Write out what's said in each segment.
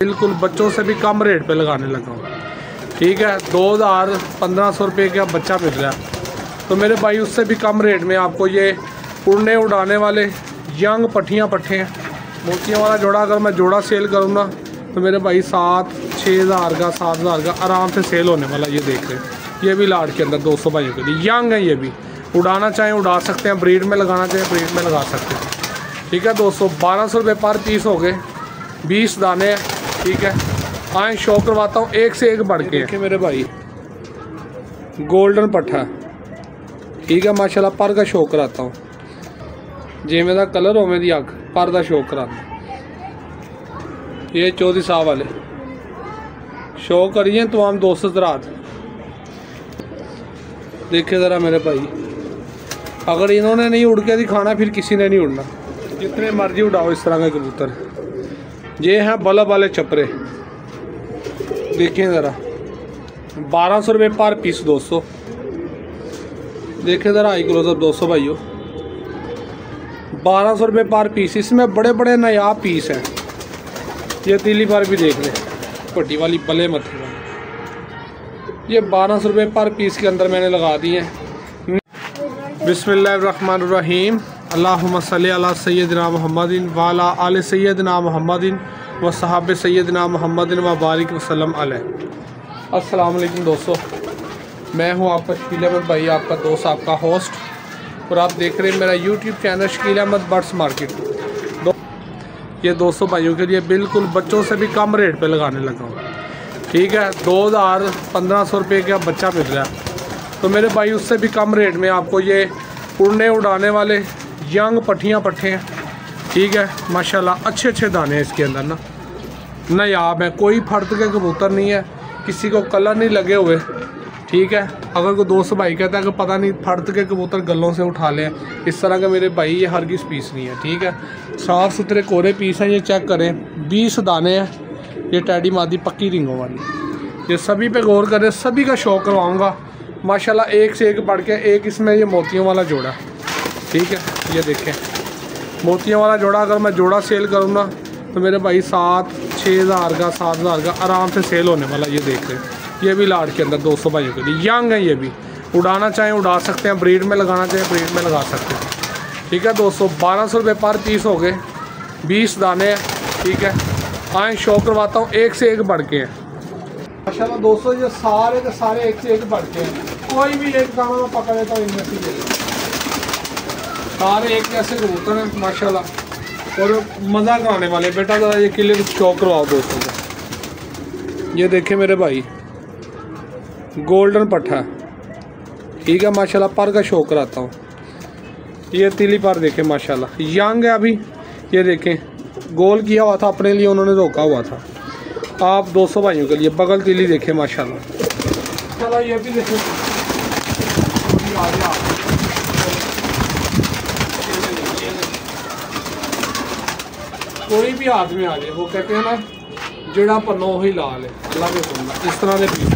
बिल्कुल बच्चों से भी कम रेट पे लगाने लगा हूँ। ठीक है, 2,000-1,500 रुपये का बच्चा मिल रहा है, तो मेरे भाई उससे भी कम रेट में आपको ये उड़ने उड़ाने वाले यंग पट्टियाँ पट्टे हैं। मोतियों वाला जोड़ा अगर मैं जोड़ा सेल करूँ ना तो मेरे भाई 7-6 हज़ार का 7 हज़ार का आराम से सेल होने वाला। ये देख रहे हैं, ये भी लाट के अंदर 200 भाइयों के लिए यंग है। ये भी उड़ाना चाहें उड़ा सकते हैं, ब्रीड में लगाना चाहें ब्रीड में लगा सकते हैं। ठीक है दोस्तों, 1200 रुपये पर पीस हो गए, 20 दाने हैं। ठीक है, आए शो करवाता हूँ, एक से एक बढ़ के। देखिए मेरे भाई गोल्डन पट्ठा, ठीक है माशाल्लाह, पर का शो कराता हूँ। जिमें दा कलर हो मेरी अख पर का शो कराता। ये 34 साल वाले शो करिए तो हम 200 रात। देखिए ज़रा मेरे भाई, अगर इन्होंने नहीं उड़ के दिखाना फिर किसी ने नहीं उड़ना। जितने मर्जी उड़ाओ इस तरह के कबूतर। ये हैं बल्ब वाले चपरे, देखिए ज़रा 1200 रुपये पर पीस दोस्तों। देखिए ज़रा आई क्लोजअप 200 भाइयों, 1200 रुपये पर पीस। इसमें बड़े बड़े नायाब पीस हैं। ये तीली पर भी देख लें, पट्टी वाली बले मथे वाली, ये 1200 रुपये पर पीस के अंदर मैंने लगा दिए हैं। बिस्मिल्लाहिर्रहमानिर्रहीम, अल्लाहुम्मा सल्ली अला सय्यदिना मुहम्मदिन व अला आलि सय्यदिना मुहम्मदिन व सहाबे सय्यदिना मुहम्मदिन व बारिक वसल्लम अलैहि। अस्सलाम वालेकुम दोस्तों, मैं हूं आपका शकील अहमद भाई, आपका दोस्त, आपका होस्ट, और आप देख रहे हैं मेरा YouTube channel Shakeel Ahmad birds market. ये 200 भाइयों के लिए बिल्कुल बच्चों से भी कम रेट पे लगाने लगा हूँ। ठीक है, 2,000-1,500 रुपये का बच्चा मिल रहा है, तो मेरे भाई उससे भी कम रेट में आपको ये उड़ने उड़ाने वाले यंग पट्टियाँ पट्टे हैं। ठीक है माशाल्लाह, अच्छे अच्छे दाने हैं इसके अंदर ना, नायाब है, कोई फर्द के कबूतर नहीं है, किसी को कलर नहीं लगे हुए। ठीक है, अगर कोई दोस्त भाई कहता है कि पता नहीं फर्द के कबूतर गलों से उठा लें, इस तरह के मेरे भाई ये हरगिज़ पीस नहीं है। ठीक है, साफ़ सुथरे कोरे पीस हैं। ये चेक करें, 20 दाने हैं। ये टैडी मादी पक्की रिंगों वाली, ये सभी पे गौर करें, सभी का शौक करवाऊँगा माशाल्लाह, एक से एक बढ़ के एक। इसमें ये मोतियों वाला जोड़ा, ठीक है, ये देखें मोतियों वाला जोड़ा अगर मैं जोड़ा सेल करूँ ना तो मेरे भाई 7-6 हज़ार का 7 हज़ार का आराम से सेल होने वाला। ये देख रहे हैं, ये भी लाट के अंदर 200 भाइयों के लिए यंग है। ये भी उड़ाना चाहें उड़ा सकते हैं, ब्रीड में लगाना चाहें ब्रीड में लगा सकते हैं। ठीक है दोस्तों, 1200 रुपये पर पीस हो गए, 20 दाने हैं। ठीक है, आए शो करवाता हूँ, एक से एक बढ़ के हैं माशाल्लाह दोस्तों। ये सारे के सारे एक से एक बढ़ के हैं, कोई भी एक दाना मैं पकड़ लेता हूँ इनमें से। सारे एक जैसे कबूतर हैं माशाल्लाह, और मज़ा कराने वाले। बेटा ज़रा ये क्लियर शो करवाओ दोस्तों को। ये देखें मेरे भाई गोल्डन पट्ठा, ठीक है माशाल्लाह, पर का शो कराता हूँ। ये तीली पर देखें माशाल्लाह, यंग है अभी। ये देखें गोल किया हुआ था, अपने लिए उन्होंने रोका हुआ था। आप 200 भाइयों के लिए बगल तीली देखें माशाल्लाह। चलो ये भी देखें, कोई भी हाथ में आ जाए, वो कहते हैं ना जड़ा पन्नो ही लाल है, अल्लाह के सुनना। इस तरह के पीस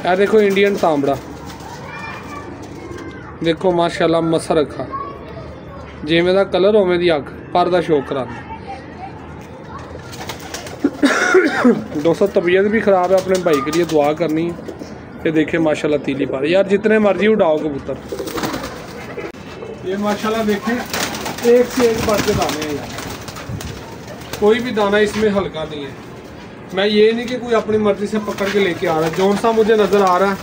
यार, देखो इंडियन तांबड़ा, देखो माशाल्लाह मसा रखा, जिमें दा कलर हो मेरी अख पर का शो करा। दोस्तों तबीयत भी ख़राब है, अपने भाई के लिए दुआ करनी है। ये देखे माशाल्लाह तीली पर, यार जितने मर्जी उड़ाओ कबूतर। ये माशाल्लाह देखें, एक से एक बढ़ के दाने हैं यार, कोई भी दाना इसमें हल्का नहीं है। मैं ये नहीं कि कोई अपनी मर्ज़ी से पकड़ के लेके आ रहा है, जौन सा मुझे नज़र आ रहा है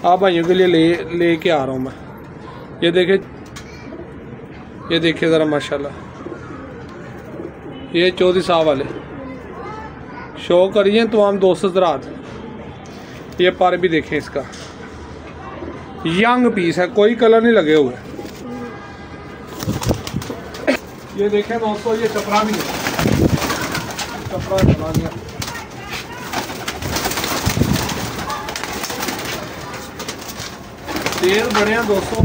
आप भाइयों के लिए लेके आ रहा हूँ मैं। ये देखिए ज़रा माशाल्लाह, ये 34 साल वाले शो करिए तो हम 200 रात। ये पर भी देखें, इसका यंग पीस है, कोई कलर नहीं लगे हुए। ये देखें दोस्तों, ये चपरा भी है, चपरा चला गया। तेल बड़े हैं दोस्तों,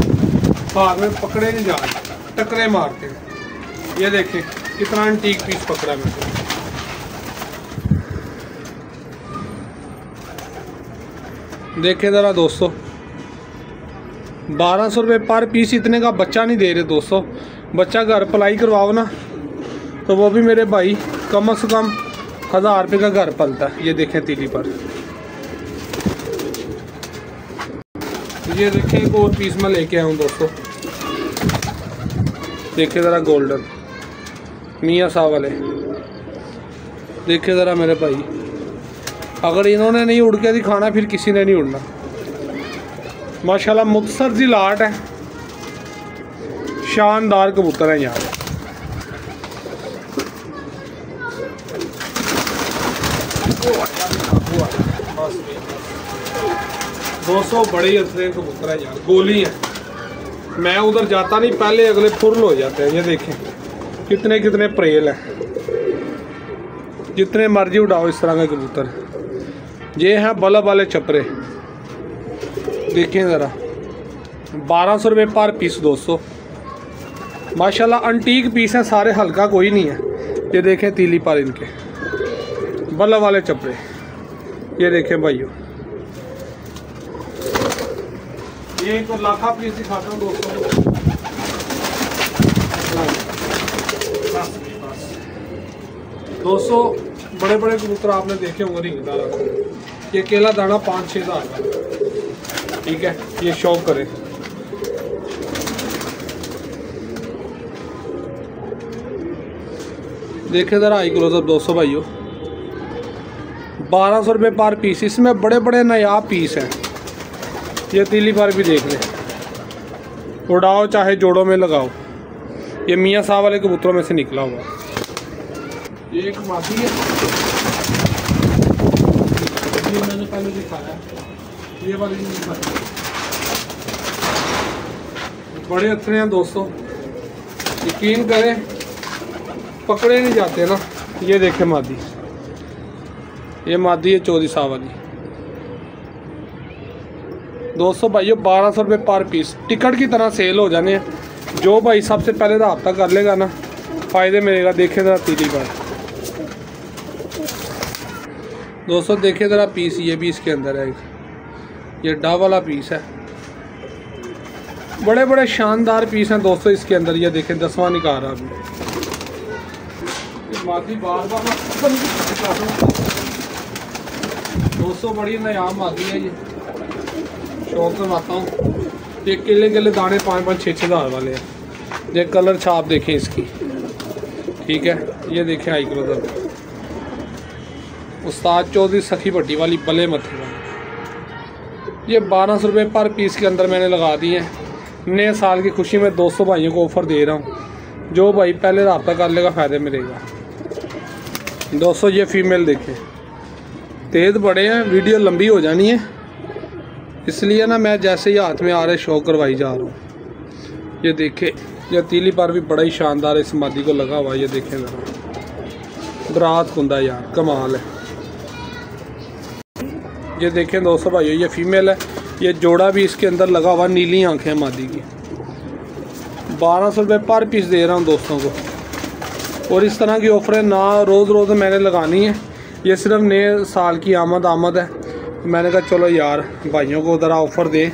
हाथ में पकड़े नहीं जा रहे, टकरे मारते हैं। ये देखें कितना एंटीक पीस पकड़ा मैंने। देखें ज़रा दोस्तों, 1200 रुपये पर पीस। इतने का बच्चा नहीं दे रहे दोस्तों, बच्चा घर पलाई करवाओ ना तो वो भी मेरे भाई कम से कम 1000 रुपये का घर पलता है। ये देखें तीली पर, ये देखें एक और पीस मैं लेके आया हूँ दोस्तों। देखिए ज़रा गोल्डन मियाँ साहब वाले, देखिए ज़रा मेरे भाई, अगर इन्होंने नहीं उड़ के दिखाना फिर किसी ने नहीं उड़ना। माशाल्लाह मुख्तसर दी लाट है, शानदार कबूतर है यहाँ। दोस्तों बड़े ही अच्छे कबूतर है यार, गोली है। मैं उधर जाता नहीं, पहले अगले फुर्ल हो जाते हैं। ये देखें कितने कितने प्रेल हैं, जितने मर्जी उड़ाओ इस तरह के कबूतर। ये हैं बल्ब वाले छपरे, देखिए ज़रा 1200 रुपये पर पीस दोस्तों। माशाल्लाह अंटीक पीस हैं सारे, हल्का कोई नहीं है। ये देखें तीली पर इनके बल्ब वाले छपरे, ये देखें भाइयों। ये एक लाखा पीस दिखाता हूँ दोस्तों। दोस्तों बड़े बड़े कबूतर आपने देखे होंगे रिंगदार। ये केला दाना 5-6 हज़ार का, ठीक है। ये शौक करें। देखे ज़रा आई क्लोजअप दोस्तों भाइयों, 1200 रुपये पर पीस। इसमें बड़े बड़े नायाब पीस हैं। ये तीली पर भी देख लें, उड़ाओ चाहे जोड़ों में लगाओ। ये मियाँ साहब वाले कबूतरों में से निकला हुआ। ये एक मादी है, ये मैंने पहले दिखाया, ये वाली नहीं दिखाई। बड़े अच्छे हैं दोस्तों, यकीन करें पकड़े नहीं जाते ना। ये देखें मादी, ये मादी है 14 साल वाली। दोस्तों भाइयों 1200 रुपये पर पीस, टिकट की तरह सेल हो जाने हैं। जो भाई सबसे पहले रब्ता कर लेगा ना, फ़ायदे मिलेगा। देखें ज़रा तीली पर दोस्तों, देखें ज़रा पीस, ये भी इसके अंदर है। ये डा वाला पीस है, बड़े बड़े शानदार पीस हैं दोस्तों इसके अंदर। ये देखें 10वां निकाल रहा अभी। मादी बार दोस्तों बड़ी नायाब मादी है। ये शौक करवाता हूँ। ये केले केले दाने 5-5, 6-6 हज़ार वाले हैं। ये कलर छाप देखें इसकी, ठीक है। ये देखें आई क्लोजअप, उस्ताद चौधरी सखी भट्टी वाली बले मथे वाली। ये 1200 रुपये पर पीस के अंदर मैंने लगा दिए हैं। नए साल की खुशी में 200 भाइयों को ऑफ़र दे रहा हूँ। जो भाई पहले रब्ता कर लेगा फ़ायदे मिलेगा। दोस्तों ये फ़ीमेल देखें, तेज़ बड़े हैं, वीडियो लंबी हो जानी है इसलिए ना मैं जैसे ही हाथ में आ रहे शौक करवाई जा रहा हूँ। ये देखें, ये तीली पर भी बड़ा ही शानदार इस मादी को लगा हुआ। ये देखें ज़रा, बरात खुंदा यार, कमाल है। ये देखें दोस्तों भाइयों, ये फीमेल है। ये जोड़ा भी इसके अंदर लगा हुआ, नीली आंखें हैं मादी की। 1200 रुपये पर पीस दे रहा हूँ दोस्तों को। और इस तरह की ऑफरें ना रोज़ रोज़ मैंने लगानी है, ये सिर्फ नए साल की आमद है। मैंने कहा चलो यार भाइयों को ज़रा ऑफ़र दे,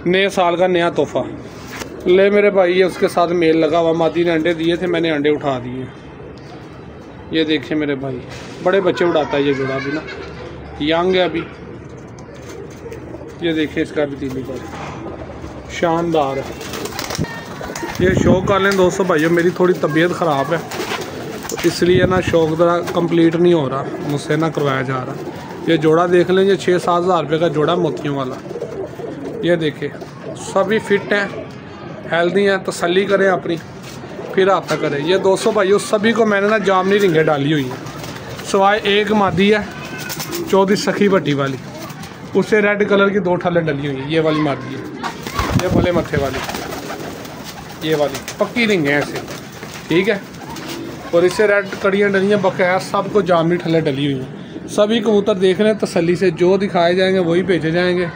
नए साल का नया तोहफ़ा ले मेरे भाई। ये उसके साथ मेल लगा हुआ, मादी ने अंडे दिए थे, मैंने अंडे उठा दिए। ये देखें मेरे भाई, बड़े बच्चे उड़ाता है ये जोड़ा भी ना, यंग है अभी। ये देखें इसका भी तीली पर शानदार है। ये शौक कर लें दोस्तों भाइयों, मेरी थोड़ी तबीयत ख़राब है तो इसलिए ना शौक ज़रा कंप्लीट नहीं हो रहा, मुझसे ना करवाया जा रहा। ये जोड़ा देख लें, ये 6-7 हज़ार रुपये का जोड़ा मोतियों वाला। ये देखें सभी फिट हैं, हेल्दी हैं। तसल्ली करें अपनी, फिर रब्ता करें। ये दोस्तों भाइयों सभी को मैंने ना जामनी रिंगें डाली हुई हैं, सिवाय एक मादी है चौधरी सखी भट्टी वाली, उससे रेड कलर की 2 ठल्लें डली हुई हैं। ये वाली मादी है, ये भले मत्थे वाली, ये वाली पक्की रिंगें हैं ऐसे, ठीक है। और इससे रेड कड़ियाँ डली हैं बकाया, सबको जामनी ठल्लें डली हुई हैं। सभी कबूतर देख रहे हैं तसल्ली से, जो दिखाए जाएंगे वही भेजे जाएंगे।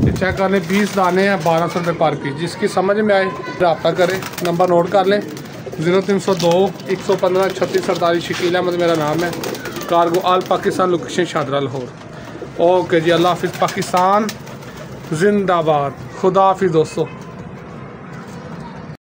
चेक कर लें, 20 दाने हैं 1200 रुपये पर पीस। जिसकी समझ में आए रब्ता करें, नंबर नोट कर लें 0302 115 36 48। शकील अहमद मेरा नाम है, कार्गो आल पाकिस्तान, लोकेशन शादरा लाहौर। ओके जी, अल्लाह हाफिज़, पाकिस्तान जिंदाबाद, खुदा हाफिज़ दोस्तों।